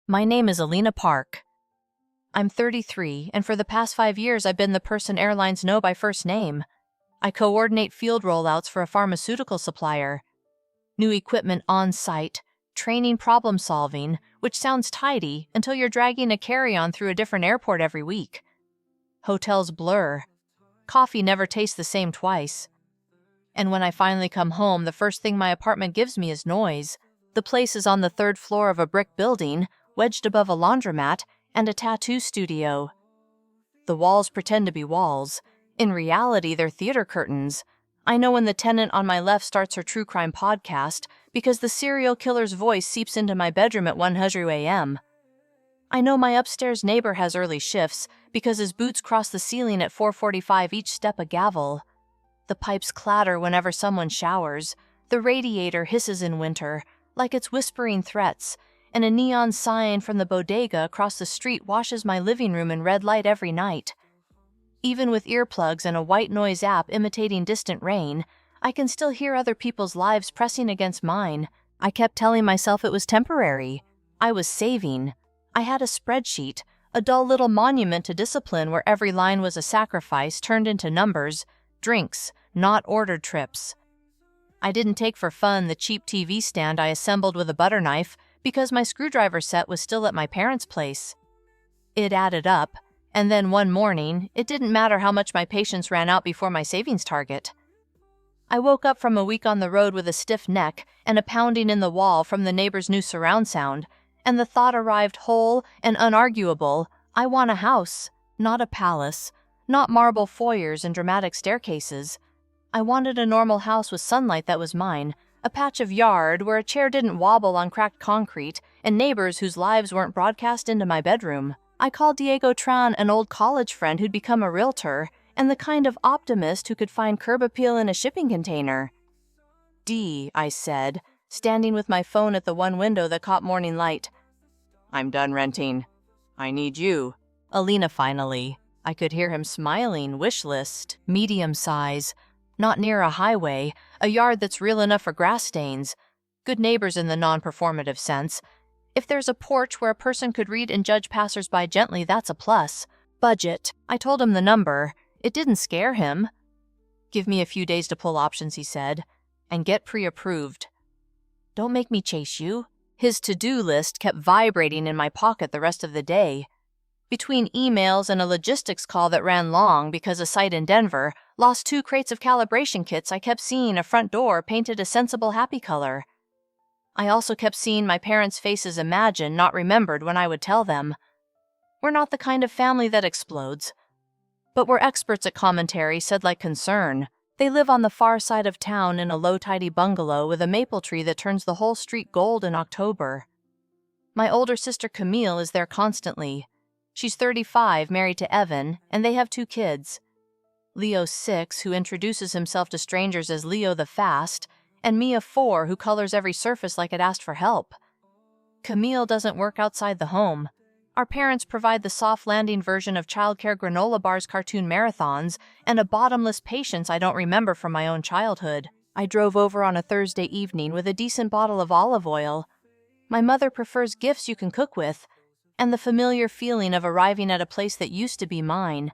My name is Alina Park. I'm 33, and for the past 5 years I've been the person airlines know by first name. I coordinate field rollouts for a pharmaceutical supplier. New equipment on site, training problem solving, which sounds tidy until you're dragging a carry-on through a different airport every week. Hotels blur. Coffee never tastes the same twice. And when I finally come home, the first thing my apartment gives me is noise. The place is on the 3rd floor of a brick building, wedged above a laundromat and a tattoo studio. The walls pretend to be walls. In reality, they're theater curtains. I know when the tenant on my left starts her true crime podcast because the serial killer's voice seeps into my bedroom at 1:00 a.m. I know my upstairs neighbor has early shifts because his boots cross the ceiling at 4:45 each step a gavel. The pipes clatter whenever someone showers. The radiator hisses in winter, like it's whispering threats, and a neon sign from the bodega across the street washes my living room in red light every night. Even with earplugs and a white noise app imitating distant rain, I can still hear other people's lives pressing against mine. I kept telling myself it was temporary. I was saving. I had a spreadsheet, a dull little monument to discipline where every line was a sacrifice turned into numbers, drinks, not ordered trips. I didn't take for fun the cheap TV stand I assembled with a butter knife because my screwdriver set was still at my parents' place. It added up, and then one morning, it didn't matter how much my patience ran out before my savings target. I woke up from a week on the road with a stiff neck and a pounding in the wall from the neighbor's new surround sound, and the thought arrived whole and unarguable: I want a house, not a palace, not marble foyers and dramatic staircases. I wanted a normal house with sunlight that was mine, a patch of yard where a chair didn't wobble on cracked concrete, and neighbors whose lives weren't broadcast into my bedroom. I called Diego Tran an old college friend who'd become a realtor, and the kind of optimist who could find curb appeal in a shipping container. "D," I said, standing with my phone at the one window that caught morning light. "I'm done renting. I need you." Alina finally. I could hear him smiling. Wish list, medium size, not near a highway, a yard that's real enough for grass stains. Good neighbors in the non-performative sense. If there's a porch where a person could read and judge passersby gently, that's a plus. Budget. I told him the number. It didn't scare him. "Give me a few days to pull options," he said, "and get pre-approved." "Don't make me chase you." His to-do list kept vibrating in my pocket the rest of the day. Between emails and a logistics call that ran long because a site in Denver lost 2 crates of calibration kits, I kept seeing a front door painted a sensible happy color. I also kept seeing my parents' faces imagined, not remembered when I would tell them. We're not the kind of family that explodes. But we're experts at commentary, said like concern. They live on the far side of town in a low, tidy bungalow with a maple tree that turns the whole street gold in October. My older sister Camille is there constantly. She's 35, married to Evan, and they have 2 kids. Leo 6, who introduces himself to strangers as Leo the Fast, and Mia 4, who colors every surface like it asked for help. Camille doesn't work outside the home. Our parents provide the soft landing version of childcare granola bars cartoon marathons and a bottomless patience I don't remember from my own childhood. I drove over on a Thursday evening with a decent bottle of olive oil. My mother prefers gifts you can cook with, and the familiar feeling of arriving at a place that used to be mine.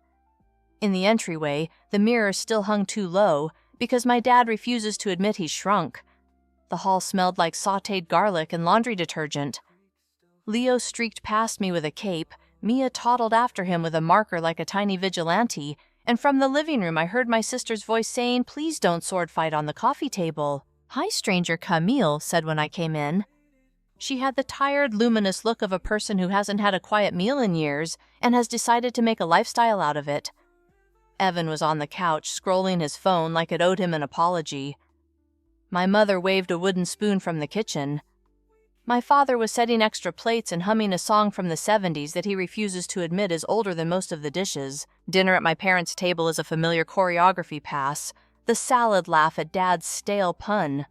In the entryway, the mirror still hung too low because my dad refuses to admit he's shrunk. The hall smelled like sautéed garlic and laundry detergent. Leo streaked past me with a cape, Mia toddled after him with a marker like a tiny vigilante, and from the living room I heard my sister's voice saying, "Please don't sword fight on the coffee table." "Hi, stranger," Camille said when I came in. She had the tired, luminous look of a person who hasn't had a quiet meal in years and has decided to make a lifestyle out of it. Evan was on the couch, scrolling his phone like it owed him an apology. My mother waved a wooden spoon from the kitchen. My father was setting extra plates and humming a song from the 70s that he refuses to admit is older than most of the dishes. Dinner at my parents' table is a familiar choreography pass, the salad laugh at Dad's stale pun.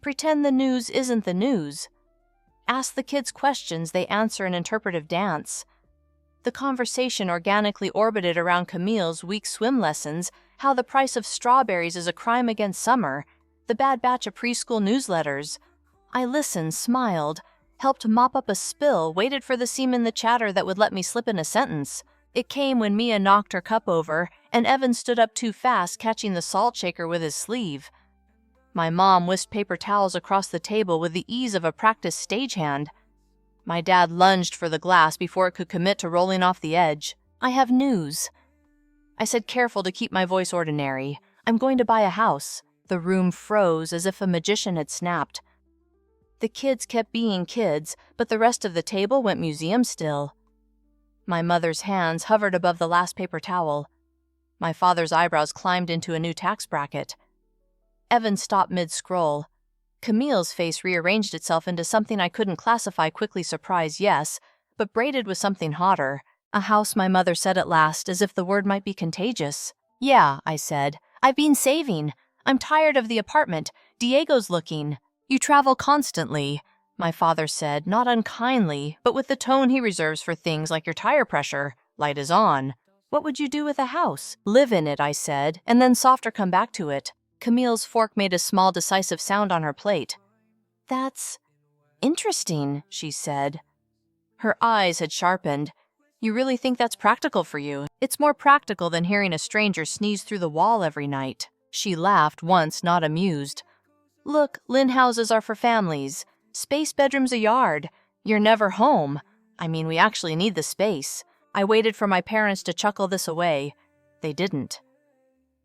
Pretend the news isn't the news. Ask the kids questions, they answer an interpretive dance. The conversation organically orbited around Camille's weak swim lessons, how the price of strawberries is a crime against summer, the bad batch of preschool newsletters. I listened, smiled, helped mop up a spill, waited for the seam in the chatter that would let me slip in a sentence. It came when Mia knocked her cup over, and Evan stood up too fast, catching the salt shaker with his sleeve. My mom whisked paper towels across the table with the ease of a practiced stagehand. My dad lunged for the glass before it could commit to rolling off the edge. "I have news," I said, careful to keep my voice ordinary. "I'm going to buy a house." The room froze as if a magician had snapped. The kids kept being kids, but the rest of the table went museum still. My mother's hands hovered above the last paper towel. My father's eyebrows climbed into a new tax bracket. Evan stopped mid-scroll. Camille's face rearranged itself into something I couldn't classify. Quickly surprised, yes, but braided with something hotter. "A house," my mother said at last, as if the word might be contagious. "Yeah," I said. "I've been saving. I'm tired of the apartment. Diego's looking." "You travel constantly," my father said, not unkindly, but with the tone he reserves for things like your tire pressure. "Light is on. What would you do with a house?" "Live in it," I said, and then softer come back to it. Camille's fork made a small, decisive sound on her plate. "That's interesting," she said. Her eyes had sharpened. "You really think that's practical for you?" "It's more practical than hearing a stranger sneeze through the wall every night." She laughed once, not amused. "Look, Lynn houses are for families. Space bedroom's a yard. You're never home. I mean, we actually need the space." I waited for my parents to chuckle this away. They didn't.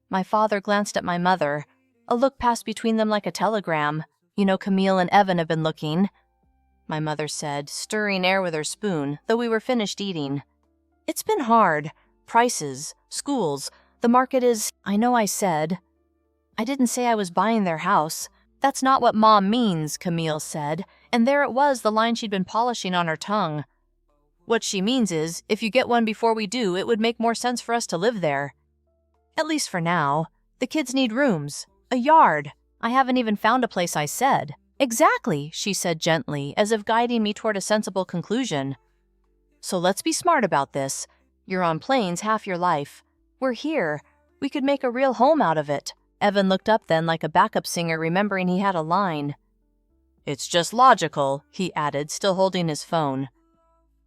My father glanced at my mother. A look passed between them like a telegram. "You know, Camille and Evan have been looking," my mother said, stirring air with her spoon, though we were finished eating. "It's been hard. Prices, schools, the market is—" "I know," I said. "I didn't say I was buying their house." "That's not what Mom means," Camille said, and there it was, the line she'd been polishing on her tongue. "What she means is, if you get one before we do, it would make more sense for us to live there. At least for now. The kids need rooms. A yard." "I haven't even found a place," I said. "Exactly," she said gently, as if guiding me toward a sensible conclusion. "So let's be smart about this. You're on planes half your life. We're here. We could make a real home out of it." Evan looked up then like a backup singer remembering he had a line. "It's just logical," he added, still holding his phone.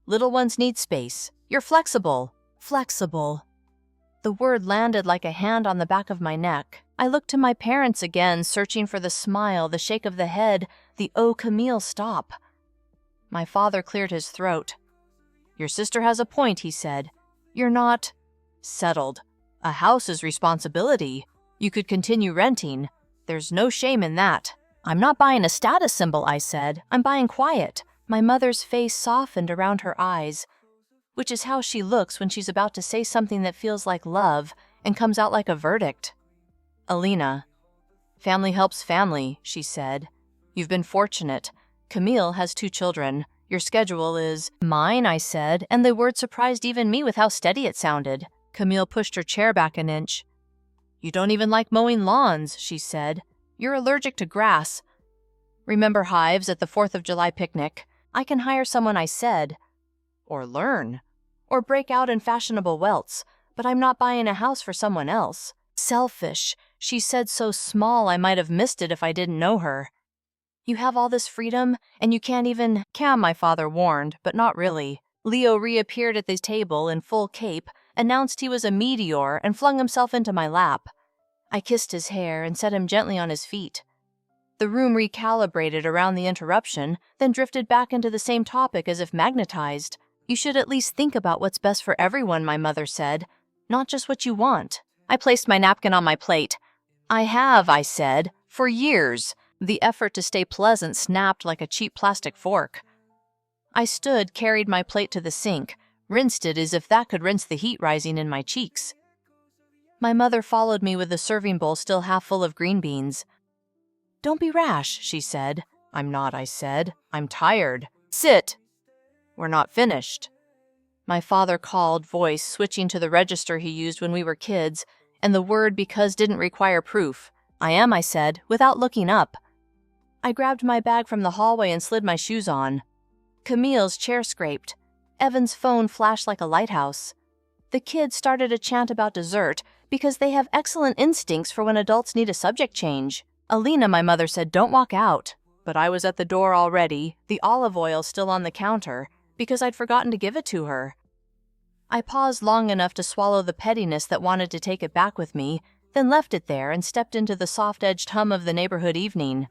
"Little ones need space. You're flexible." Flexible. The word landed like a hand on the back of my neck. I looked to my parents again, searching for the smile, the shake of the head, the "Oh, Camille, stop." My father cleared his throat. "Your sister has a point," he said. "You're not settled. A house is responsibility. You could continue renting. There's no shame in that." "I'm not buying a status symbol," I said. "I'm buying quiet." My mother's face softened around her eyes, which is how she looks when she's about to say something that feels like love and comes out like a verdict. "Alina, family helps family," she said. "You've been fortunate. Camille has 2 children. Your schedule is—" "Mine," I said, and the word surprised even me with how steady it sounded. Camille pushed her chair back an inch. "You don't even like mowing lawns," she said. "You're allergic to grass. Remember hives at the 4th of July picnic? I can hire someone," I said. "Or learn. Or break out in fashionable welts. But I'm not buying a house for someone else." "Selfish," she said, so small I might have missed it if I didn't know her. "You have all this freedom, and you can't even—" "Cam," my father warned, but not really. Leo reappeared at the table in full cape, announced he was a meteor, and flung himself into my lap. I kissed his hair and set him gently on his feet. The room recalibrated around the interruption, then drifted back into the same topic as if magnetized. "You should at least think about what's best for everyone," my mother said. "Not just what you want." I placed my napkin on my plate. "I have," I said, "for years." The effort to stay pleasant snapped like a cheap plastic fork. I stood, carried my plate to the sink, rinsed it as if that could rinse the heat rising in my cheeks. My mother followed me with the serving bowl still half full of green beans. "Don't be rash," she said. "I'm not," I said. "I'm tired." "Sit." "We're not finished." My father called, voice switching to the register he used when we were kids, and the word "because" didn't require proof. "I am," I said, without looking up. I grabbed my bag from the hallway and slid my shoes on. Camille's chair scraped. Evan's phone flashed like a lighthouse. The kids started a chant about dessert because they have excellent instincts for when adults need a subject change. "Alina," my mother said, "don't walk out." But I was at the door already, the olive oil still on the counter, because I'd forgotten to give it to her. I paused long enough to swallow the pettiness that wanted to take it back with me, then left it there and stepped into the soft-edged hum of the neighborhood evening.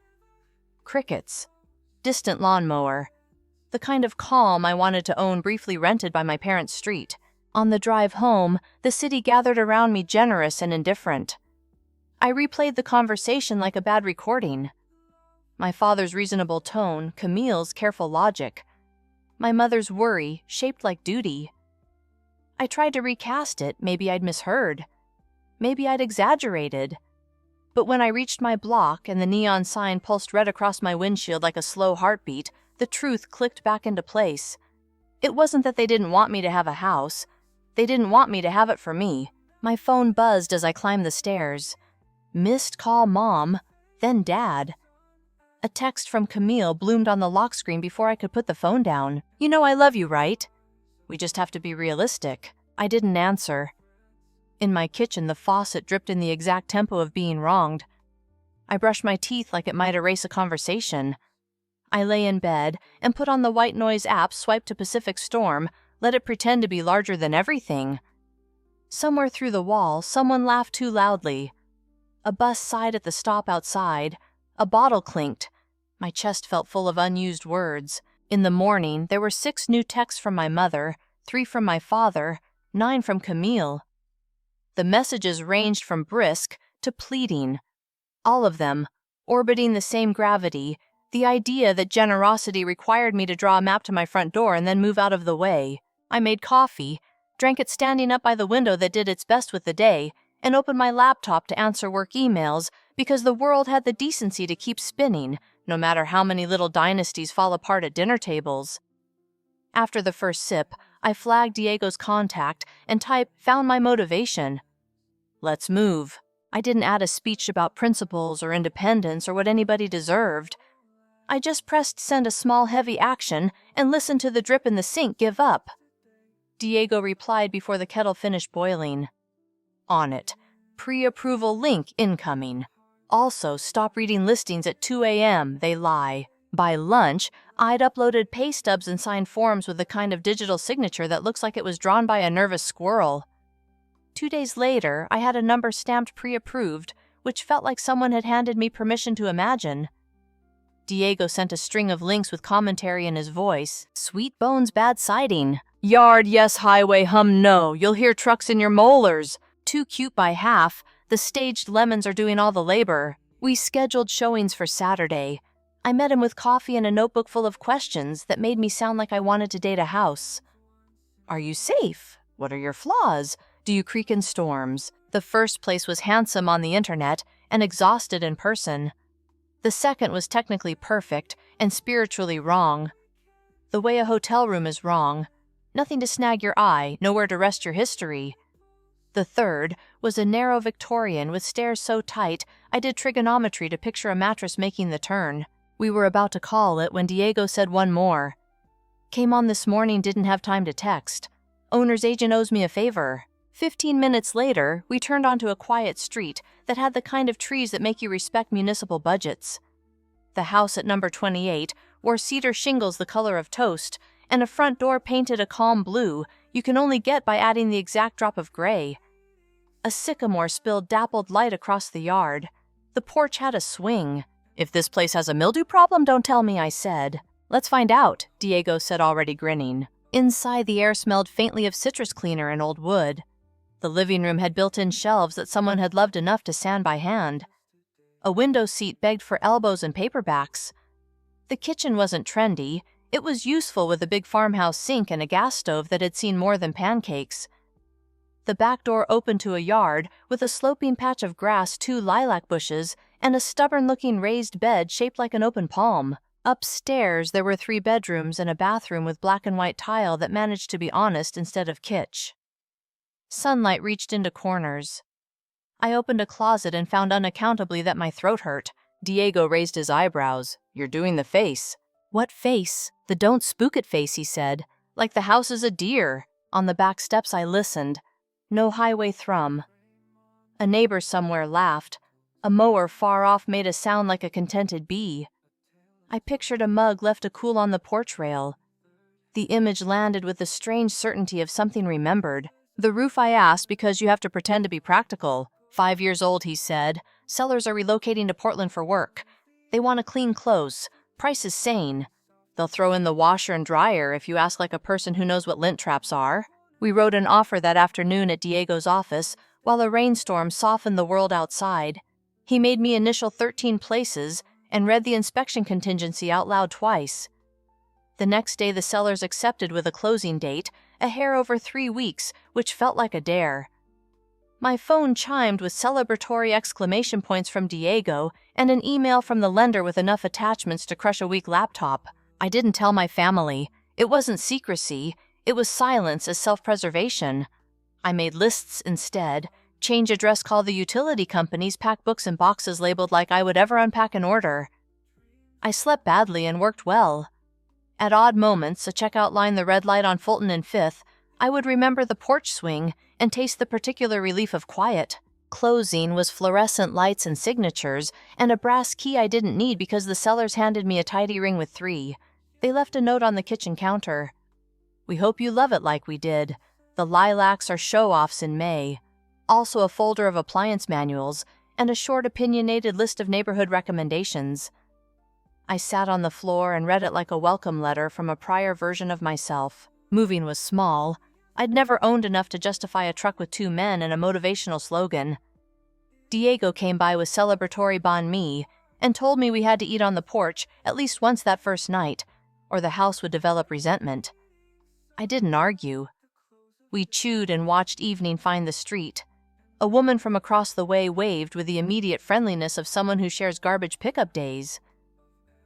Crickets. Distant lawnmower. The kind of calm I wanted to own, briefly rented by my parents' street. On the drive home, the city gathered around me, generous and indifferent. I replayed the conversation like a bad recording. My father's reasonable tone, Camille's careful logic. My mother's worry, shaped like duty. I tried to recast it. Maybe I'd misheard. Maybe I'd exaggerated. But when I reached my block and the neon sign pulsed red across my windshield like a slow heartbeat, the truth clicked back into place. It wasn't that they didn't want me to have a house. They didn't want me to have it for me. My phone buzzed as I climbed the stairs. Missed call Mom, then Dad. A text from Camille bloomed on the lock screen before I could put the phone down. "You know I love you, right? We just have to be realistic." I didn't answer. In my kitchen, the faucet dripped in the exact tempo of being wronged. I brushed my teeth like it might erase a conversation. I lay in bed and put on the white noise app, swiped to Pacific Storm, let it pretend to be larger than everything. Somewhere through the wall, someone laughed too loudly. A bus sighed at the stop outside. A bottle clinked. My chest felt full of unused words. In the morning, there were 6 new texts from my mother, 3 from my father, 9 from Camille. The messages ranged from brisk to pleading. All of them, orbiting the same gravity, the idea that generosity required me to draw a map to my front door and then move out of the way. I made coffee, drank it standing up by the window that did its best with the day, and opened my laptop to answer work emails because the world had the decency to keep spinning, no matter how many little dynasties fall apart at dinner tables. After the first sip, I flagged Diego's contact and typed, "Found my motivation." Let's move. I didn't add a speech about principles or independence or what anybody deserved. I just pressed send a small heavy action and listened to the drip in the sink give up. Diego replied before the kettle finished boiling. On it. Pre-approval link incoming. Also, stop reading listings at 2 a.m. They lie. By lunch, I'd uploaded pay stubs and signed forms with the kind of digital signature that looks like it was drawn by a nervous squirrel. 2 days later, I had a number stamped pre-approved, which felt like someone had handed me permission to imagine. Diego sent a string of links with commentary in his voice. Sweet bones, bad siding. Yard, yes, highway, hum, no. You'll hear trucks in your molars. Too cute by half. The staged lemons are doing all the labor. We scheduled showings for Saturday. I met him with coffee and a notebook full of questions that made me sound like I wanted to date a house. Are you safe? What are your flaws? Do you creak in storms? The first place was handsome on the internet and exhausted in person. The second was technically perfect and spiritually wrong. The way a hotel room is wrong. Nothing to snag your eye, nowhere to rest your history. The third was a narrow Victorian with stairs so tight I did trigonometry to picture a mattress making the turn. We were about to call it when Diego said one more. Came on this morning, didn't have time to text. Owner's agent owes me a favor. 15 minutes later, we turned onto a quiet street that had the kind of trees that make you respect municipal budgets. The house at number 28 wore cedar shingles the color of toast, and a front door painted a calm blue you can only get by adding the exact drop of gray. A sycamore spilled dappled light across the yard. The porch had a swing. If this place has a mildew problem, don't tell me, I said. Let's find out, Diego said, already grinning. Inside, the air smelled faintly of citrus cleaner and old wood. The living room had built-in shelves that someone had loved enough to sand by hand. A window seat begged for elbows and paperbacks. The kitchen wasn't trendy. It was useful with a big farmhouse sink and a gas stove that had seen more than pancakes. The back door opened to a yard with a sloping patch of grass, 2 lilac bushes, and a stubborn-looking raised bed shaped like an open palm. Upstairs, there were 3 bedrooms and a bathroom with black and white tile that managed to be honest instead of kitsch. Sunlight reached into corners. I opened a closet and found unaccountably that my throat hurt. Diego raised his eyebrows. You're doing the face. What face? The don't spook it face, he said. Like the house is a deer. On the back steps I listened. No highway thrum. A neighbor somewhere laughed. A mower far off made a sound like a contented bee. I pictured a mug left to cool on the porch rail. The image landed with the strange certainty of something remembered. The roof, I asked, because you have to pretend to be practical. 5 years old, he said. Sellers are relocating to Portland for work. They want to clean close. Price is sane. They'll throw in the washer and dryer if you ask like a person who knows what lint traps are. We wrote an offer that afternoon at Diego's office while a rainstorm softened the world outside. He made me initial 13 places and read the inspection contingency out loud twice. The next day the sellers accepted with a closing date, a hair over 3 weeks, which felt like a dare. My phone chimed with celebratory exclamation points from Diego and an email from the lender with enough attachments to crush a weak laptop. I didn't tell my family. It wasn't secrecy. It was silence as self-preservation. I made lists instead, change address, call the utility companies, pack books in boxes labeled like I would ever unpack an order. I slept badly and worked well. At odd moments, a checkout line, the red light on Fulton and 5th, I would remember the porch swing and taste the particular relief of quiet. Closing was fluorescent lights and signatures, and a brass key I didn't need because the sellers handed me a tidy ring with 3. They left a note on the kitchen counter. We hope you love it like we did. The lilacs are show-offs in May. Also a folder of appliance manuals and a short opinionated list of neighborhood recommendations. I sat on the floor and read it like a welcome letter from a prior version of myself. Moving was small. I'd never owned enough to justify a truck with 2 men and a motivational slogan. Diego came by with celebratory banh mi and told me we had to eat on the porch at least once that first night, or the house would develop resentment. I didn't argue. We chewed and watched evening find the street. A woman from across the way waved with the immediate friendliness of someone who shares garbage pickup days.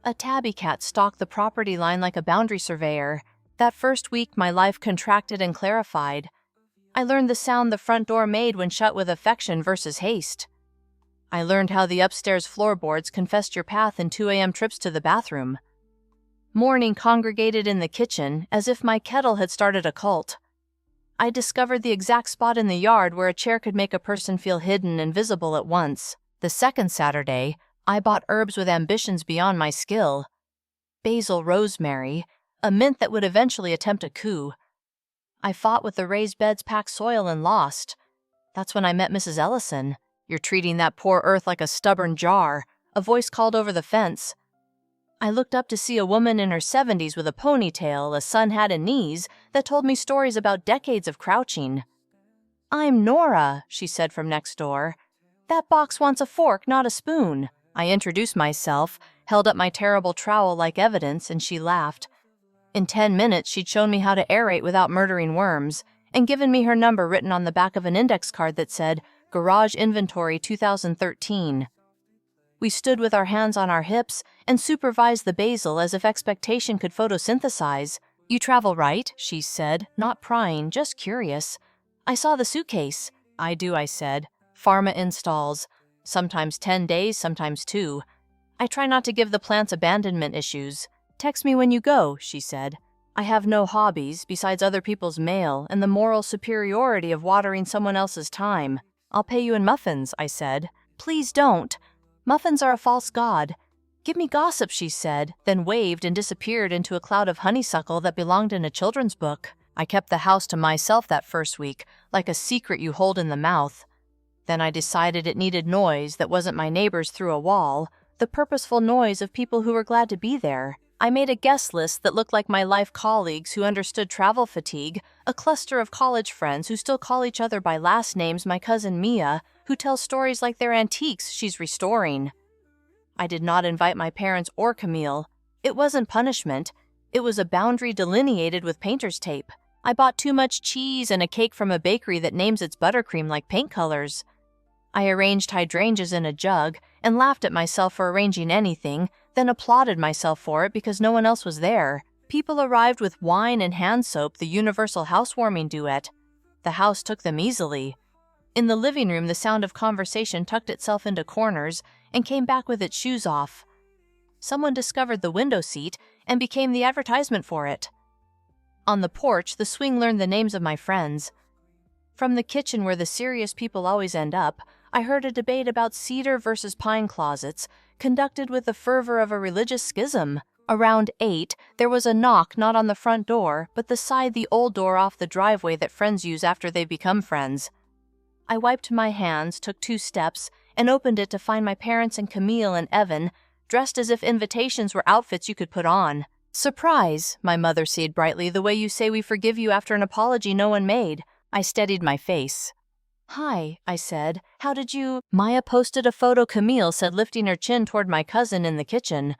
A tabby cat stalked the property line like a boundary surveyor. That first week, my life contracted and clarified. I learned the sound the front door made when shut with affection versus haste. I learned how the upstairs floorboards confessed your path in 2 a.m. trips to the bathroom. Morning congregated in the kitchen as if my kettle had started a cult. I discovered the exact spot in the yard where a chair could make a person feel hidden and visible at once. The second Saturday, I bought herbs with ambitions beyond my skill. Basil rosemary, a mint that would eventually attempt a coup. I fought with the raised beds, packed soil, and lost. That's when I met Mrs. Ellison. You're treating that poor earth like a stubborn jar, a voice called over the fence. I looked up to see a woman in her 70s with a ponytail, a sun hat, and knees that told me stories about decades of crouching. I'm Nora, she said from next door. That box wants a fork, not a spoon. I introduced myself, held up my terrible trowel like evidence, and she laughed. In 10 minutes, she'd shown me how to aerate without murdering worms, and given me her number written on the back of an index card that said, Garage Inventory 2013. We stood with our hands on our hips and supervised the basil as if expectation could photosynthesize. You travel, right? She said, not prying, just curious. I saw the suitcase. I do, I said. Pharma installs. Sometimes 10 days, sometimes 2. I try not to give the plants abandonment issues. Text me when you go, she said. I have no hobbies besides other people's mail and the moral superiority of watering someone else's time. I'll pay you in muffins, I said. Please don't. Muffins are a false god. Give me gossip, she said, then waved and disappeared into a cloud of honeysuckle that belonged in a children's book. I kept the house to myself that first week, like a secret you hold in the mouth. Then I decided it needed noise that wasn't my neighbors through a wall, the purposeful noise of people who were glad to be there. I made a guest list that looked like my life colleagues who understood travel fatigue, a cluster of college friends who still call each other by last names, my cousin Mia, who tells stories like they're antiques she's restoring. I did not invite my parents or Camille. It wasn't punishment. It was a boundary delineated with painter's tape. I bought too much cheese and a cake from a bakery that names its buttercream like paint colors. I arranged hydrangeas in a jug and laughed at myself for arranging anything, then applauded myself for it because no one else was there. People arrived with wine and hand soap, the universal housewarming duet. The house took them easily. In the living room, the sound of conversation tucked itself into corners and came back with its shoes off. Someone discovered the window seat and became the advertisement for it. On the porch, the swing learned the names of my friends. From the kitchen where the serious people always end up, I heard a debate about cedar versus pine closets, conducted with the fervor of a religious schism. Around 8, there was a knock not on the front door, but beside the old door off the driveway that friends use after they've become friends. I wiped my hands, took 2 steps, and opened it to find my parents and Camille and Evan, dressed as if invitations were outfits you could put on. "Surprise," my mother said brightly, "the way you say we forgive you after an apology no one made." I steadied my face. "Hi," I said. "How did you—" Maya posted a photo Camille said, lifting her chin toward my cousin in the kitchen.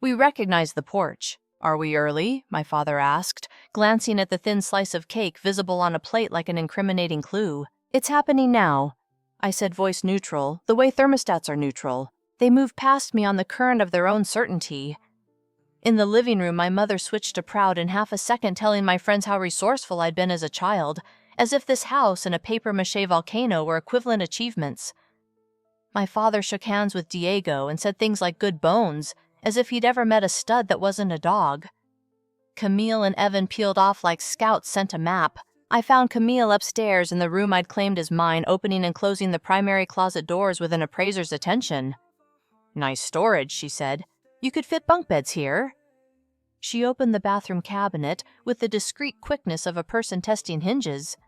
"We recognize the porch." "Are we early?" my father asked, glancing at the thin slice of cake visible on a plate like an incriminating clue. "It's happening now," I said, voice neutral, the way thermostats are neutral. They move past me on the current of their own certainty. In the living room, my mother switched to proud in half a second, telling my friends how resourceful I'd been as a child, as if this house and a papier-mâché volcano were equivalent achievements. My father shook hands with Diego and said things like "good bones," as if he'd ever met a stud that wasn't a dog. Camille and Evan peeled off like scouts sent a map. I found Camille upstairs in the room I'd claimed as mine, opening and closing the primary closet doors with an appraiser's attention. "Nice storage," she said. "You could fit bunk beds here." She opened the bathroom cabinet with the discreet quickness of a person testing hinges.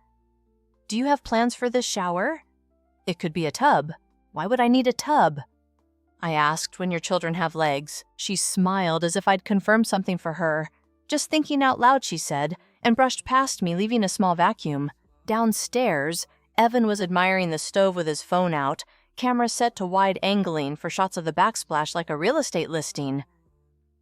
"Do you have plans for this shower?" "It could be a tub." "Why would I need a tub?" I asked. "When your children have legs." She smiled as if I'd confirmed something for her. "Just thinking out loud," she said, and brushed past me, leaving a small vacuum. Downstairs, Evan was admiring the stove with his phone out, camera set to wide angling for shots of the backsplash like a real estate listing.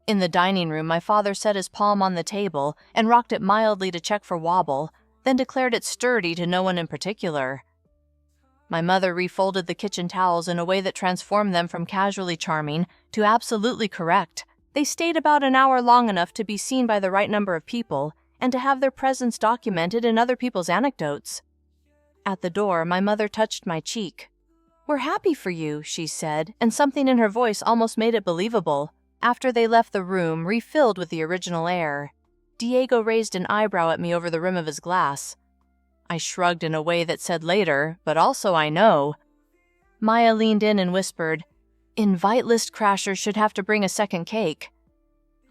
In the dining room, my father set his palm on the table and rocked it mildly to check for wobble, then declared it sturdy to no one in particular. My mother refolded the kitchen towels in a way that transformed them from casually charming to absolutely correct. They stayed about an hour, long enough to be seen by the right number of people and to have their presence documented in other people's anecdotes. At the door, my mother touched my cheek. "We're happy for you," she said, and something in her voice almost made it believable. After they left the room, refilled with the original air, Diego raised an eyebrow at me over the rim of his glass. I shrugged in a way that said later, "But also I know." Maya leaned in and whispered, "Invite list crashers should have to bring a second cake."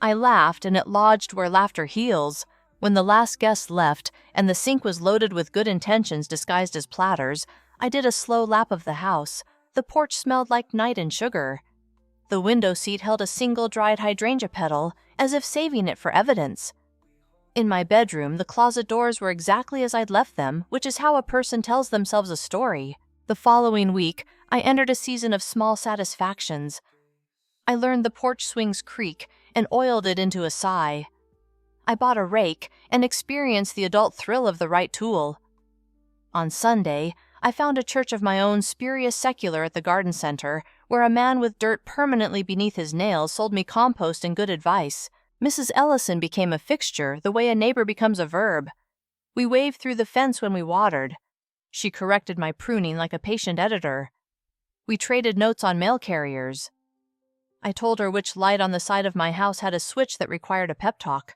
I laughed, and it lodged where laughter heals. When the last guest left, and the sink was loaded with good intentions disguised as platters, I did a slow lap of the house. The porch smelled like night and sugar. The window seat held a single dried hydrangea petal, as if saving it for evidence. In my bedroom, the closet doors were exactly as I'd left them, which is how a person tells themselves a story. The following week, I entered a season of small satisfactions. I learned the porch swings creak and oiled it into a sigh. I bought a rake and experienced the adult thrill of the right tool. On Sunday, I found a church of my own, spurious secular, at the garden center, where a man with dirt permanently beneath his nails sold me compost and good advice. Mrs. Ellison became a fixture, the way a neighbor becomes a verb. We waved through the fence when we watered. She corrected my pruning like a patient editor. We traded notes on mail carriers. I told her which light on the side of my house had a switch that required a pep talk.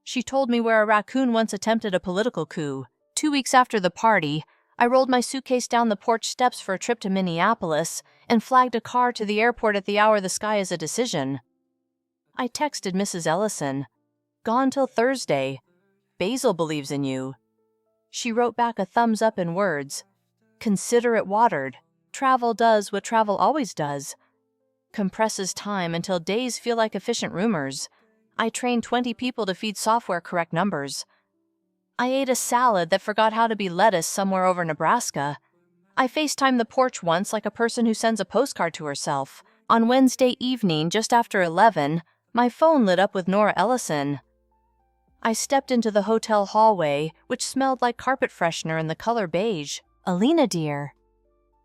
She told me where a raccoon once attempted a political coup. 2 weeks after the party, I rolled my suitcase down the porch steps for a trip to Minneapolis and flagged a car to the airport at the hour the sky is a decision. I texted Mrs. Ellison, "Gone till Thursday. Basil believes in you." She wrote back a thumbs up in words. "Consider it watered. Travel does what travel always does. Compresses time until days feel like efficient rumors. I trained 20 people to feed software correct numbers. I ate a salad that forgot how to be lettuce somewhere over Nebraska. I FaceTimed the porch once like a person who sends a postcard to herself. On Wednesday evening, just after 11, my phone lit up with Nora Ellison. I stepped into the hotel hallway, which smelled like carpet freshener in the color beige. "Alina, dear."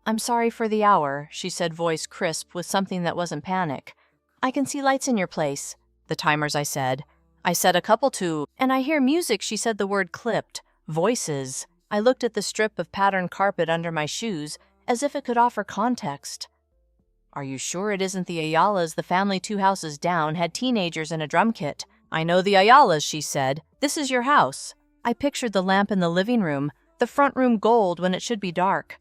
"I'm sorry for the hour," she said, voice crisp with something that wasn't panic. "I can see lights in your place." "The timers," I said. "I set a couple to—" "And I hear music," she said, the word clipped. "Voices." I looked at the strip of patterned carpet under my shoes, as if it could offer context. "Are you sure it isn't the Ayalas, the family 2 houses down, had teenagers and a drum kit?" "I know the Ayalas," she said. "This is your house." I pictured the lamp in the living room, the front room gold when it should be dark.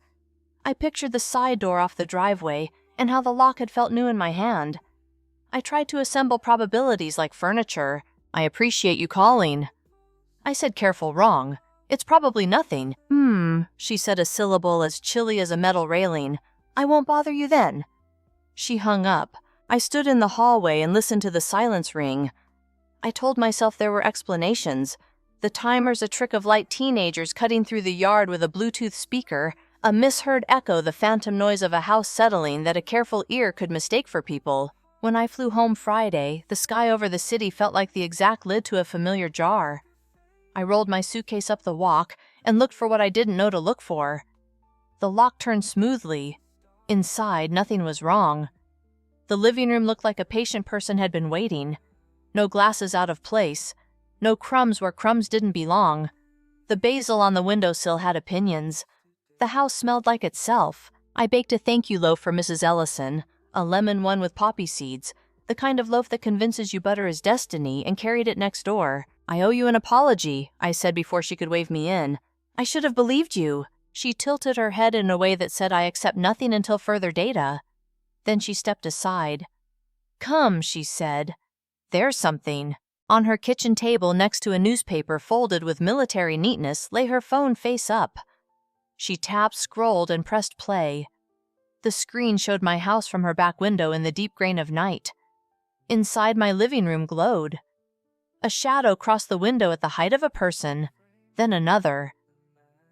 I pictured the side door off the driveway and how the lock had felt new in my hand. I tried to assemble probabilities like furniture. I appreciate you calling. I said careful wrong. It's probably nothing. She said a syllable as chilly as a metal railing. I won't bother you then. She hung up. I stood in the hallway and listened to the silence ring. I told myself there were explanations. The timer's a trick of light teenagers cutting through the yard with a Bluetooth speaker, a misheard echo, the phantom noise of a house settling that a careful ear could mistake for people. When I flew home Friday, the sky over the city felt like the exact lid to a familiar jar. I rolled my suitcase up the walk and looked for what I didn't know to look for. The lock turned smoothly. Inside, nothing was wrong. The living room looked like a patient person had been waiting. No glasses out of place. No crumbs where crumbs didn't belong. The basil on the windowsill had opinions. The house smelled like itself. I baked a thank you loaf for Mrs. Ellison, a lemon one with poppy seeds, the kind of loaf that convinces you butter is destiny, and carried it next door. I owe you an apology, I said before she could wave me in. I should have believed you. She tilted her head in a way that said I accept nothing until further data. Then she stepped aside. Come, she said. There's something. On her kitchen table next to a newspaper folded with military neatness lay her phone face up. She tapped, scrolled, and pressed play. The screen showed my house from her back window in the deep grain of night. Inside, my living room glowed. A shadow crossed the window at the height of a person, then another.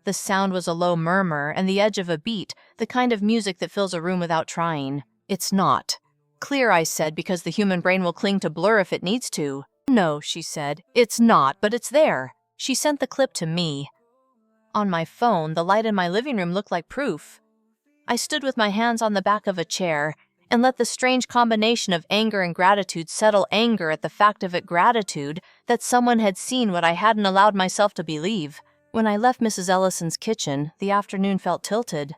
The sound was a low murmur and the edge of a beat, the kind of music that fills a room without trying. It's not. Clear, I said, because the human brain will cling to blur if it needs to. No, she said. It's not, but it's there. She sent the clip to me. On my phone, the light in my living room looked like proof. I stood with my hands on the back of a chair and let the strange combination of anger and gratitude settle. Anger at the fact of it, gratitude that someone had seen what I hadn't allowed myself to believe. When I left Mrs. Ellison's kitchen, the afternoon felt tilted.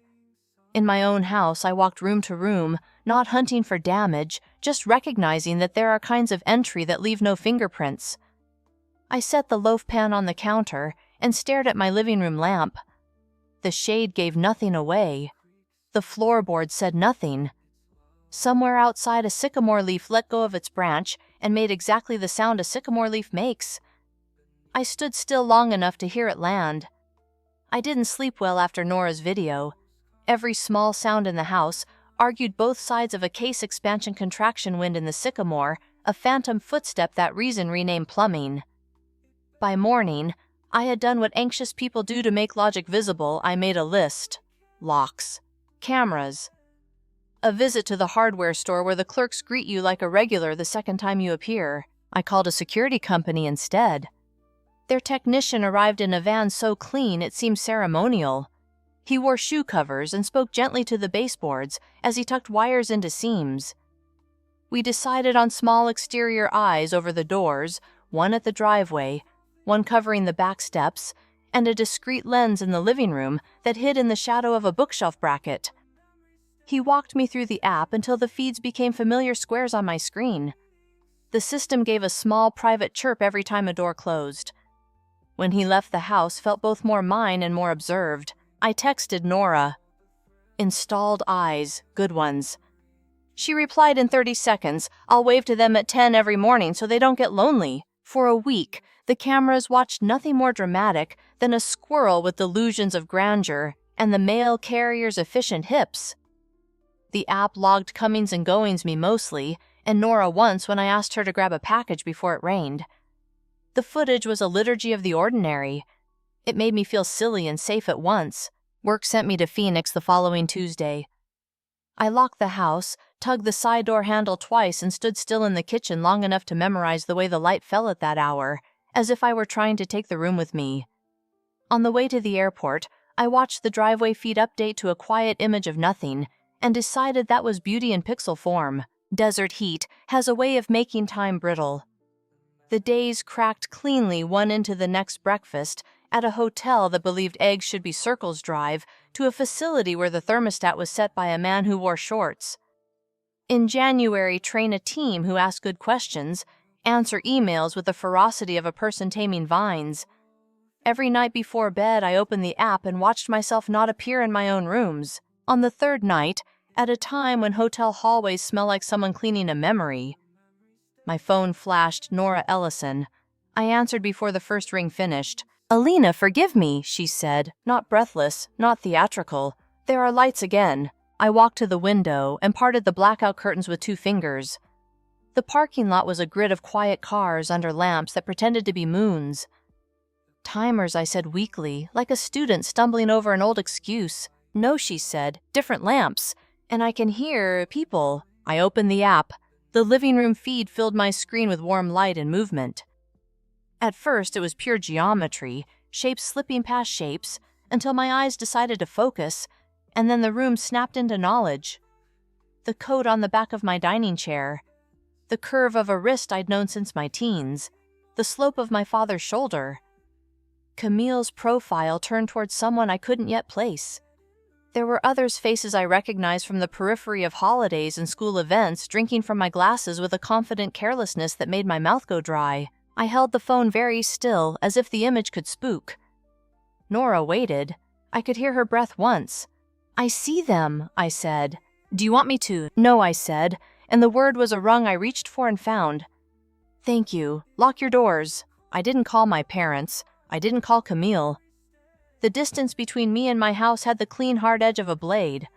In my own house, I walked room to room, not hunting for damage, just recognizing that there are kinds of entry that leave no fingerprints. I set the loaf pan on the counter and stared at my living room lamp. The shade gave nothing away. The floorboard said nothing. Somewhere outside, a sycamore leaf let go of its branch and made exactly the sound a sycamore leaf makes. I stood still long enough to hear it land. I didn't sleep well after Nora's video. Every small sound in the house argued both sides of a case expansion contraction wind in the sycamore, a phantom footstep that reason renamed plumbing. By morning, I had done what anxious people do to make logic visible. I made a list. Locks. Cameras. A visit to the hardware store where the clerks greet you like a regular the second time you appear. I called a security company instead. Their technician arrived in a van so clean it seemed ceremonial. He wore shoe covers and spoke gently to the baseboards as he tucked wires into seams. We decided on small exterior eyes over the doors, one at the driveway, one covering the back steps, and a discreet lens in the living room that hid in the shadow of a bookshelf bracket. He walked me through the app until the feeds became familiar squares on my screen. The system gave a small private chirp every time a door closed. When he left the house, felt both more mine and more observed. I texted Nora. Installed eyes, good ones. She replied in 30 seconds, I'll wave to them at 10 every morning so they don't get lonely. For a week, the cameras watched nothing more dramatic than a squirrel with delusions of grandeur and the mail carrier's efficient hips. The app logged comings and goings me mostly, and Nora once when I asked her to grab a package before it rained. The footage was a liturgy of the ordinary. It made me feel silly and safe at once. Work sent me to Phoenix the following Tuesday. I locked the house, tugged the side door handle twice, and stood still in the kitchen long enough to memorize the way the light fell at that hour, as if I were trying to take the room with me. On the way to the airport, I watched the driveway feed update to a quiet image of nothing, and decided that was beauty in pixel form. Desert heat has a way of making time brittle. The days cracked cleanly one into the next breakfast, at a hotel that believed eggs should be Circles Drive, to a facility where the thermostat was set by a man who wore shorts. In January, train a team who ask good questions, answer emails with the ferocity of a person taming vines. Every night before bed, I opened the app and watched myself not appear in my own rooms. On the third night, at a time when hotel hallways smell like someone cleaning a memory. My phone flashed Nora Ellison. I answered before the first ring finished. "Alina, forgive me," she said, not breathless, not theatrical. "There are lights again." I walked to the window and parted the blackout curtains with 2 fingers. The parking lot was a grid of quiet cars under lamps that pretended to be moons. "Timers," I said weakly, like a student stumbling over an old excuse. "No," she said, "different lamps. And I can hear people." I opened the app. The living room feed filled my screen with warm light and movement. At first, it was pure geometry, shapes slipping past shapes, until my eyes decided to focus, and then the room snapped into knowledge. The coat on the back of my dining chair, the curve of a wrist I'd known since my teens, the slope of my father's shoulder. Camille's profile turned towards someone I couldn't yet place. There were others' faces I recognized from the periphery of holidays and school events, drinking from my glasses with a confident carelessness that made my mouth go dry. I held the phone very still, as if the image could spook. Nora waited. I could hear her breath once. "I see them," I said. "Do you want me to?" "No," I said, and the word was a rung I reached for and found. "Thank you. Lock your doors." I didn't call my parents. I didn't call Camille. The distance between me and my house had the clean, hard edge of a blade.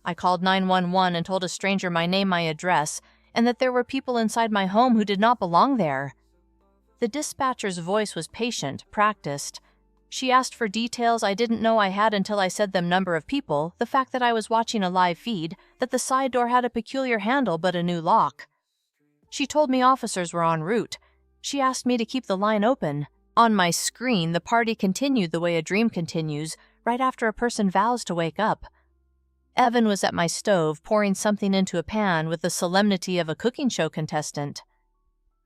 I called 911 and told a stranger my name, my address, and that there were people inside my home who did not belong there. The dispatcher's voice was patient, practiced. She asked for details I didn't know I had until I said them: number of people, the fact that I was watching a live feed, that the side door had a peculiar handle but a new lock. She told me officers were en route. She asked me to keep the line open. On my screen, the party continued the way a dream continues, right after a person vows to wake up. Evan was at my stove, pouring something into a pan with the solemnity of a cooking show contestant.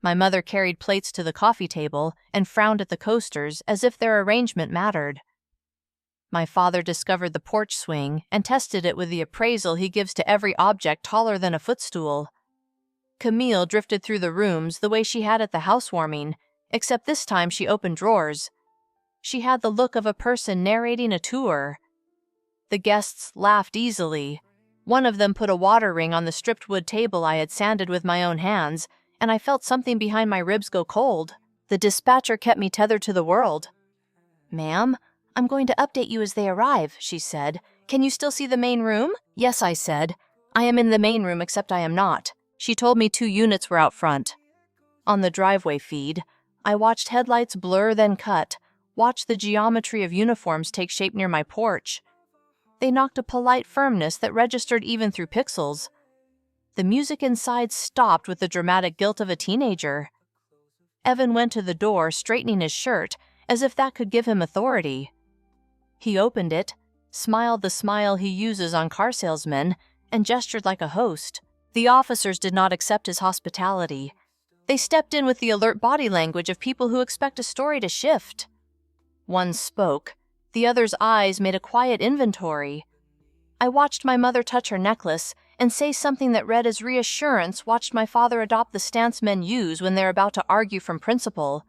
My mother carried plates to the coffee table and frowned at the coasters as if their arrangement mattered. My father discovered the porch swing and tested it with the appraisal he gives to every object taller than a footstool. Camille drifted through the rooms the way she had at the housewarming, except this time she opened drawers. She had the look of a person narrating a tour. The guests laughed easily. One of them put a water ring on the stripped wood table I had sanded with my own hands, and I felt something behind my ribs go cold. The dispatcher kept me tethered to the world. "Ma'am, I'm going to update you as they arrive," she said. "Can you still see the main room?" "Yes," I said. "I am in the main room, except I am not." She told me 2 units were out front. On the driveway feed, I watched headlights blur then cut, watched the geometry of uniforms take shape near my porch. They knocked a polite firmness that registered even through pixels. The music inside stopped with the dramatic guilt of a teenager. Evan went to the door, straightening his shirt, as if that could give him authority. He opened it, smiled the smile he uses on car salesmen, and gestured like a host. The officers did not accept his hospitality. They stepped in with the alert body language of people who expect a story to shift. One spoke. The other's eyes made a quiet inventory. I watched my mother touch her necklace and say something that read as reassurance, watched my father adopt the stance men use when they're about to argue from principle.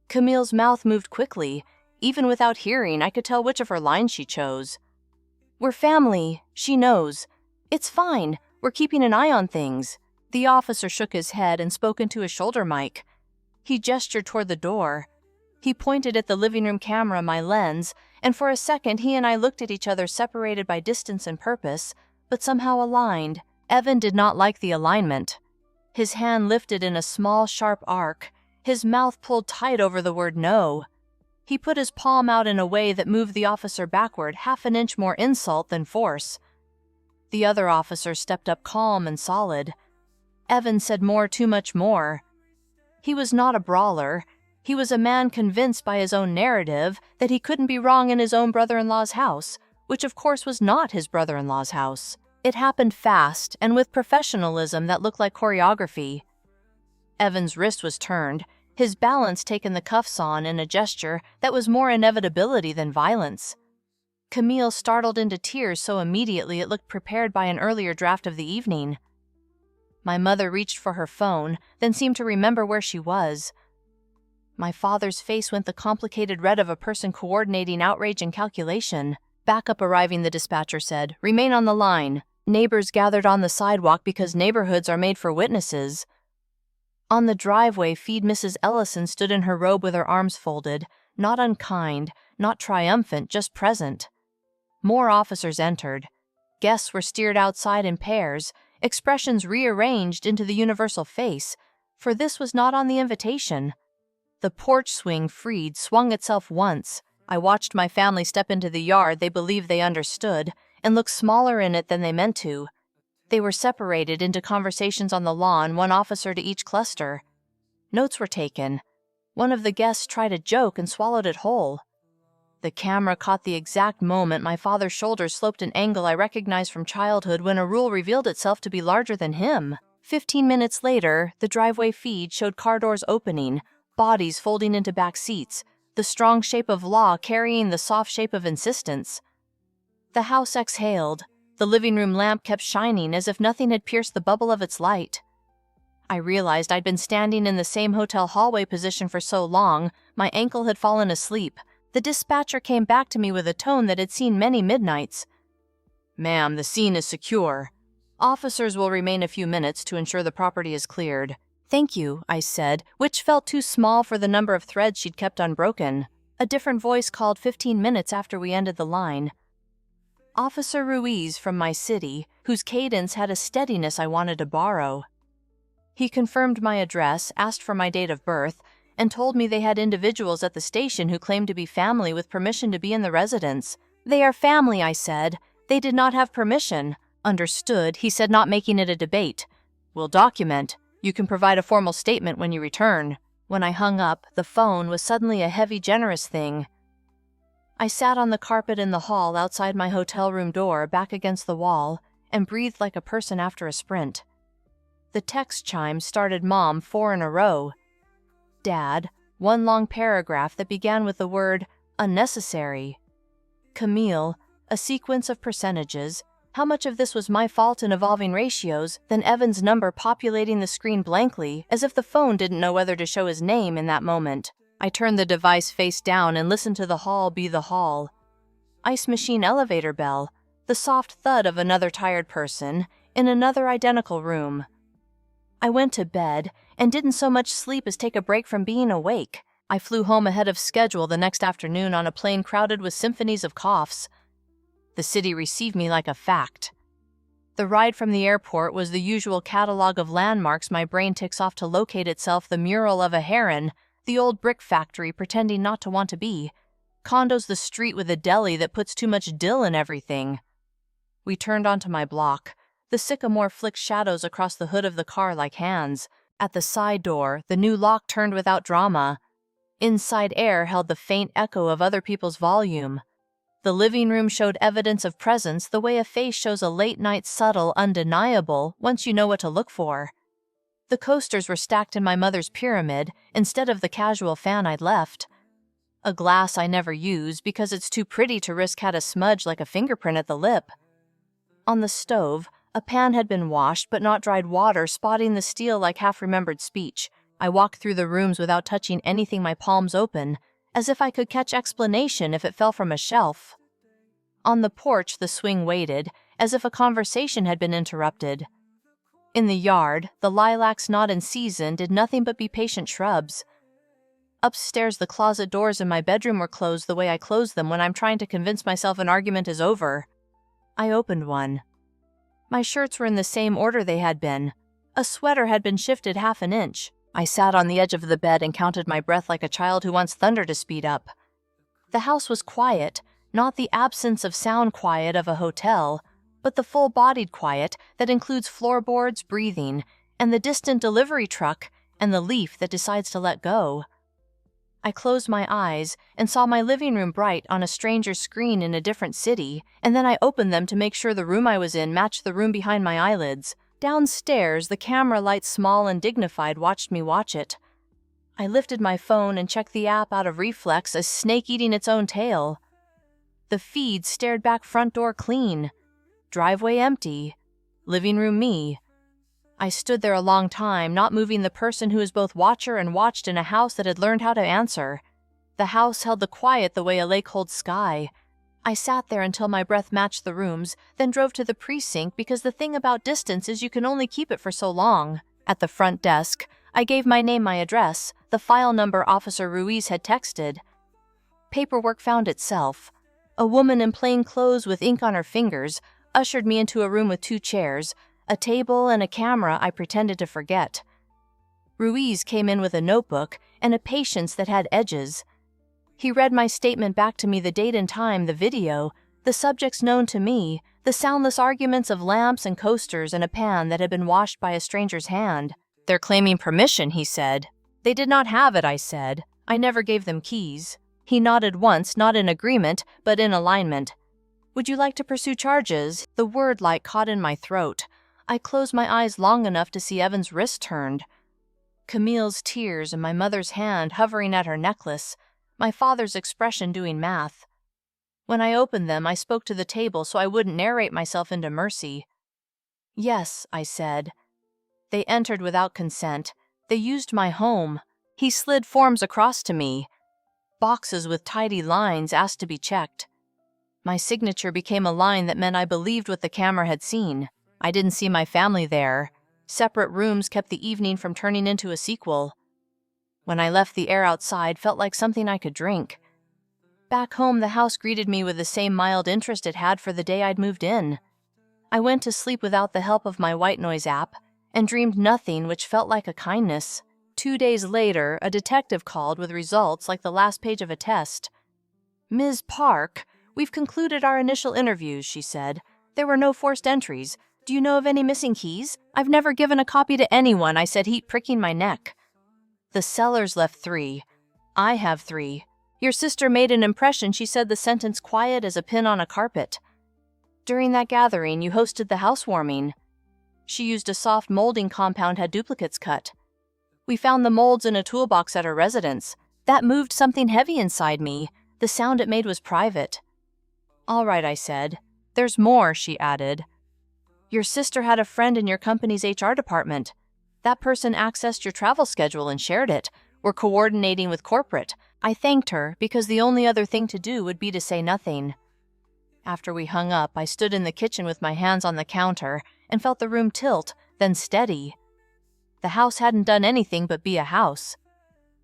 Camille's mouth moved quickly. Even without hearing, I could tell which of her lines she chose. "We're family. She knows. It's fine. We're keeping an eye on things." The officer shook his head and spoke into his shoulder mic. He gestured toward the door. He pointed at the living room camera, my lens, and for a second he and I looked at each other, separated by distance and purpose, but somehow aligned. Evan did not like the alignment. His hand lifted in a small, sharp arc, his mouth pulled tight over the word no. He put his palm out in a way that moved the officer backward, half an inch more insult than force. The other officer stepped up calm and solid. Evan said more, too much more. He was not a brawler. He was a man convinced by his own narrative that he couldn't be wrong in his own brother-in-law's house, which of course was not his brother-in-law's house. It happened fast and with professionalism that looked like choreography. Evan's wrist was turned, his balance taken the cuffs on in a gesture that was more inevitability than violence. Camille startled into tears so immediately it looked prepared by an earlier draft of the evening. My mother reached for her phone, then seemed to remember where she was. My father's face went the complicated red of a person coordinating outrage and calculation. Backup arriving, the dispatcher said. Remain on the line. Neighbors gathered on the sidewalk because neighborhoods are made for witnesses. On the driveway, feed Mrs. Ellison stood in her robe with her arms folded, not unkind, not triumphant, just present. More officers entered. Guests were steered outside in pairs, expressions rearranged into the universal face, for this was not on the invitation. The porch swing freed swung itself once. I watched my family step into the yard they believed they understood, and look smaller in it than they meant to. They were separated into conversations on the lawn, one officer to each cluster. Notes were taken. One of the guests tried a joke and swallowed it whole. The camera caught the exact moment my father's shoulders sloped an angle I recognized from childhood when a rule revealed itself to be larger than him. 15 minutes later, the driveway feed showed car doors opening, bodies folding into back seats, the strong shape of law carrying the soft shape of insistence. The house exhaled. The living room lamp kept shining as if nothing had pierced the bubble of its light. I realized I'd been standing in the same hotel hallway position for so long, my ankle had fallen asleep. The dispatcher came back to me with a tone that had seen many midnights. Ma'am, the scene is secure. Officers will remain a few minutes to ensure the property is cleared. Thank you, I said, which felt too small for the number of threads she'd kept unbroken. A different voice called 15 minutes after we ended the line. Officer Ruiz from my city, whose cadence had a steadiness I wanted to borrow. He confirmed my address, asked for my date of birth, and told me they had individuals at the station who claimed to be family with permission to be in the residence. They are family, I said. They did not have permission. Understood, he said, not making it a debate. We'll document. You can provide a formal statement when you return. When I hung up, the phone was suddenly a heavy, generous thing. I sat on the carpet in the hall outside my hotel room door, back against the wall, and breathed like a person after a sprint. The text chime started Mom 4 in a row. Dad, one long paragraph that began with the word unnecessary. Camille, a sequence of percentages. How much of this was my fault in evolving ratios, then Evan's number populating the screen blankly, as if the phone didn't know whether to show his name in that moment. I turned the device face down and listened to the hall be the hall. Ice machine elevator bell, the soft thud of another tired person, in another identical room. I went to bed, and didn't so much sleep as take a break from being awake. I flew home ahead of schedule the next afternoon on a plane crowded with symphonies of coughs. The city received me like a fact. The ride from the airport was the usual catalog of landmarks my brain ticks off to locate itself: the mural of a heron, the old brick factory pretending not to want to be, condos the street with a deli that puts too much dill in everything. We turned onto my block. The sycamore flicked shadows across the hood of the car like hands. At the side door, the new lock turned without drama. Inside air held the faint echo of other people's volume. The living room showed evidence of presence the way a face shows a late-night subtle, undeniable, once you know what to look for. The coasters were stacked in my mother's pyramid instead of the casual fan I'd left. A glass I never use because it's too pretty to risk had a smudge like a fingerprint at the lip. On the stove, a pan had been washed but not dried water spotting the steel like half-remembered speech. I walked through the rooms without touching anything, my palms open, as if I could catch explanation if it fell from a shelf. On the porch, the swing waited, as if a conversation had been interrupted. In the yard, the lilacs not in season did nothing but be patient shrubs. Upstairs, the closet doors in my bedroom were closed the way I close them when I'm trying to convince myself an argument is over. I opened one. My shirts were in the same order they had been. A sweater had been shifted half an inch. I sat on the edge of the bed and counted my breath like a child who wants thunder to speed up. The house was quiet, not the absence of sound quiet of a hotel, but the full-bodied quiet that includes floorboards, breathing, and the distant delivery truck, and the leaf that decides to let go. I closed my eyes and saw my living room bright on a stranger's screen in a different city, and then I opened them to make sure the room I was in matched the room behind my eyelids. Downstairs, the camera light, small and dignified, watched me watch it. I lifted my phone and checked the app out of reflex, a snake eating its own tail. The feed stared back, front door clean. Driveway empty. Living room me. I stood there a long time, not moving, the person who was both watcher and watched in a house that had learned how to answer. The house held the quiet the way a lake holds sky. I sat there until my breath matched the rooms, then drove to the precinct because the thing about distance is you can only keep it for so long. At the front desk, I gave my name, my address, the file number Officer Ruiz had texted. Paperwork found itself. A woman in plain clothes with ink on her fingers ushered me into a room with 2 chairs, a table, and a camera I pretended to forget. Ruiz came in with a notebook and a patience that had edges. He read my statement back to me, the date and time, the video, the subjects known to me, the soundless arguments of lamps and coasters and a pan that had been washed by a stranger's hand. "They're claiming permission," he said. "They did not have it," I said. "I never gave them keys." He nodded once, not in agreement, but in alignment. "Would you like to pursue charges?" The word light caught in my throat. I closed my eyes long enough to see Evan's wrist turned. Camille's tears and my mother's hand hovering at her necklace, my father's expression doing math. When I opened them, I spoke to the table so I wouldn't narrate myself into mercy. "Yes," I said. They entered without consent. They used my home. He slid forms across to me. Boxes with tidy lines asked to be checked. My signature became a line that meant I believed what the camera had seen. I didn't see my family there. Separate rooms kept the evening from turning into a sequel. When I left, the air outside felt like something I could drink. Back home, the house greeted me with the same mild interest it had for the day I'd moved in. I went to sleep without the help of my white noise app and dreamed nothing, which felt like a kindness. 2 days later, a detective called with results like the last page of a test. "Ms. Park, we've concluded our initial interviews," she said. "There were no forced entries. Do you know of any missing keys?" "I've never given a copy to anyone," I said, heat pricking my neck. "The sellers left 3. I have 3. Your sister made an impression," she said, the sentence quiet as a pin on a carpet. "During that gathering, you hosted the housewarming." She used a soft molding compound, had duplicates cut. "We found the molds in a toolbox at her residence. That moved something heavy inside me. The sound it made was private." "All right," I said. "There's more," she added. "Your sister had a friend in your company's HR department. That person accessed your travel schedule and shared it. We're coordinating with corporate." I thanked her because the only other thing to do would be to say nothing. After we hung up, I stood in the kitchen with my hands on the counter and felt the room tilt, then steady. The house hadn't done anything but be a house.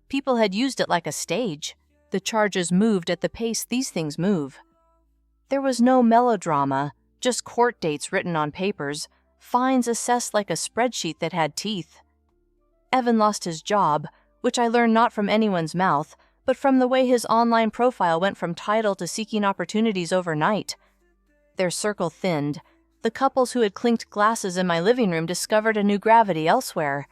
People had used it like a stage. The charges moved at the pace these things move. There was no melodrama, just court dates written on papers, fines assessed like a spreadsheet that had teeth. Evan lost his job, which I learned not from anyone's mouth, but from the way his online profile went from title to seeking opportunities overnight. Their circle thinned. The couples who had clinked glasses in my living room discovered a new gravity elsewhere.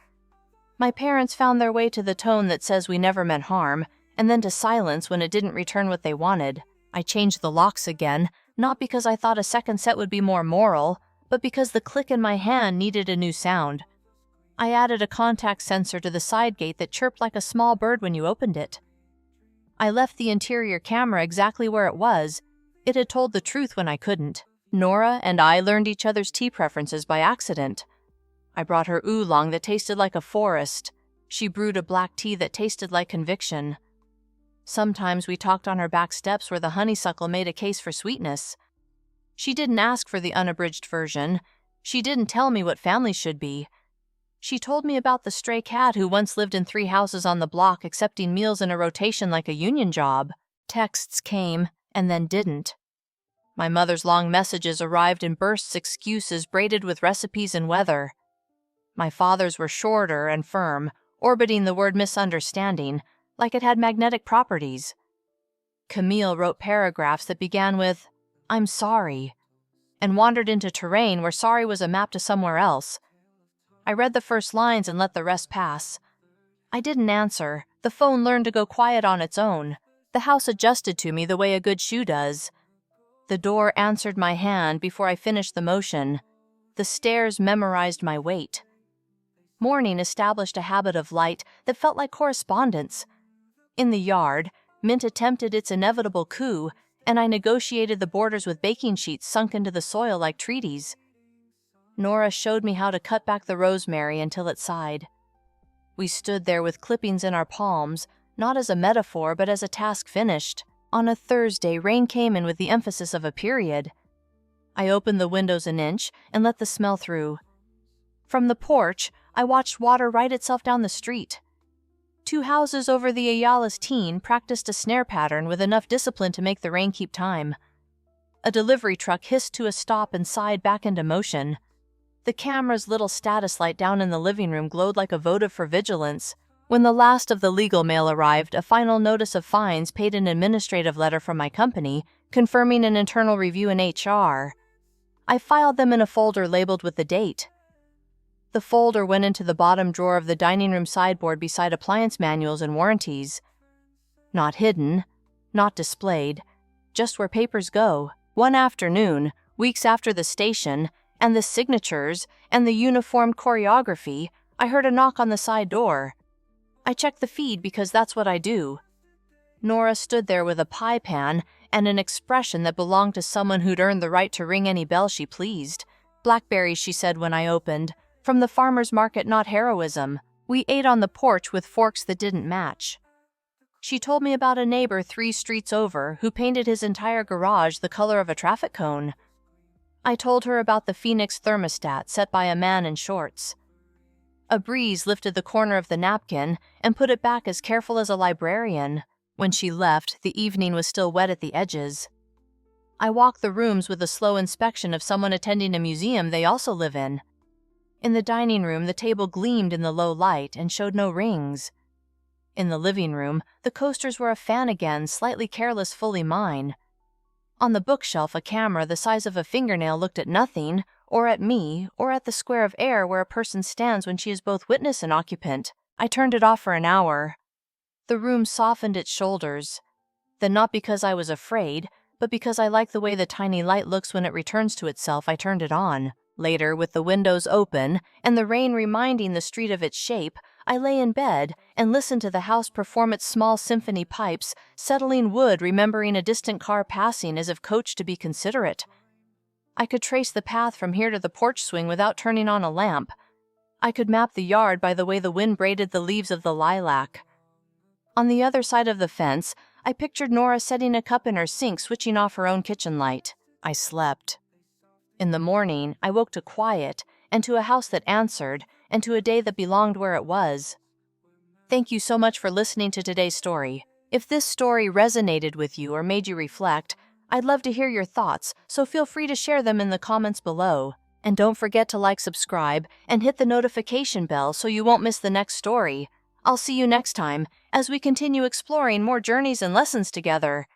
My parents found their way to the tone that says we never meant harm, and then to silence when it didn't return what they wanted. I changed the locks again, not because I thought a second set would be more moral, but because the click in my hand needed a new sound. I added a contact sensor to the side gate that chirped like a small bird when you opened it. I left the interior camera exactly where it was. It had told the truth when I couldn't. Nora and I learned each other's tea preferences by accident. I brought her oolong that tasted like a forest. She brewed a black tea that tasted like conviction. Sometimes we talked on her back steps where the honeysuckle made a case for sweetness. She didn't ask for the unabridged version. She didn't tell me what families should be. She told me about the stray cat who once lived in 3 houses on the block, accepting meals in a rotation like a union job. Texts came, and then didn't. My mother's long messages arrived in bursts, excuses braided with recipes and weather. My father's were shorter and firm, orbiting the word misunderstanding, like it had magnetic properties. Camille wrote paragraphs that began with, "I'm sorry," and wandered into terrain where sorry was a map to somewhere else. I read the first lines and let the rest pass. I didn't answer. The phone learned to go quiet on its own. The house adjusted to me the way a good shoe does. The door answered my hand before I finished the motion. The stairs memorized my weight. Morning established a habit of light that felt like correspondence. In the yard, Mint attempted its inevitable coup, and I negotiated the borders with baking sheets sunk into the soil like treaties. Nora showed me how to cut back the rosemary until it sighed. We stood there with clippings in our palms, not as a metaphor but as a task finished. On a Thursday, rain came in with the emphasis of a period. I opened the windows an inch and let the smell through. From the porch, I watched water ride itself down the street. 2 houses over the Ayala's teen practiced a snare pattern with enough discipline to make the rain keep time. A delivery truck hissed to a stop and sighed back into motion. The camera's little status light down in the living room glowed like a votive for vigilance. When the last of the legal mail arrived, a final notice of fines paid an administrative letter from my company, confirming an internal review in HR. I filed them in a folder labeled with the date. The folder went into the bottom drawer of the dining room sideboard beside appliance manuals and warranties. Not hidden, not displayed, just where papers go. One afternoon, weeks after the station, and the signatures, and the uniformed choreography, I heard a knock on the side door. I checked the feed because that's what I do. Nora stood there with a pie pan and an expression that belonged to someone who'd earned the right to ring any bell she pleased. "Blackberries," she said when I opened. "From the farmer's market, not heroism. We ate on the porch with forks that didn't match." She told me about a neighbor 3 streets over who painted his entire garage the color of a traffic cone. I told her about the Phoenix thermostat set by a man in shorts. A breeze lifted the corner of the napkin and put it back as careful as a librarian. When she left, the evening was still wet at the edges. I walked the rooms with a slow inspection of someone attending a museum they also live in. In the dining room, the table gleamed in the low light and showed no rings. In the living room, the coasters were a fan again, slightly careless, fully mine. On the bookshelf, a camera the size of a fingernail looked at nothing, or at me, or at the square of air where a person stands when she is both witness and occupant. I turned it off for an hour. The room softened its shoulders. Then, not because I was afraid, but because I like the way the tiny light looks when it returns to itself, I turned it on. Later, with the windows open and the rain reminding the street of its shape, I lay in bed and listened to the house perform its small symphony pipes, settling wood, remembering a distant car passing as if coached to be considerate. I could trace the path from here to the porch swing without turning on a lamp. I could map the yard by the way the wind braided the leaves of the lilac. On the other side of the fence, I pictured Nora setting a cup in her sink, switching off her own kitchen light. I slept. In the morning, I woke to quiet, and to a house that answered, and to a day that belonged where it was. Thank you so much for listening to today's story. If this story resonated with you or made you reflect, I'd love to hear your thoughts, so feel free to share them in the comments below. And don't forget to like, subscribe, and hit the notification bell so you won't miss the next story. I'll see you next time, as we continue exploring more journeys and lessons together.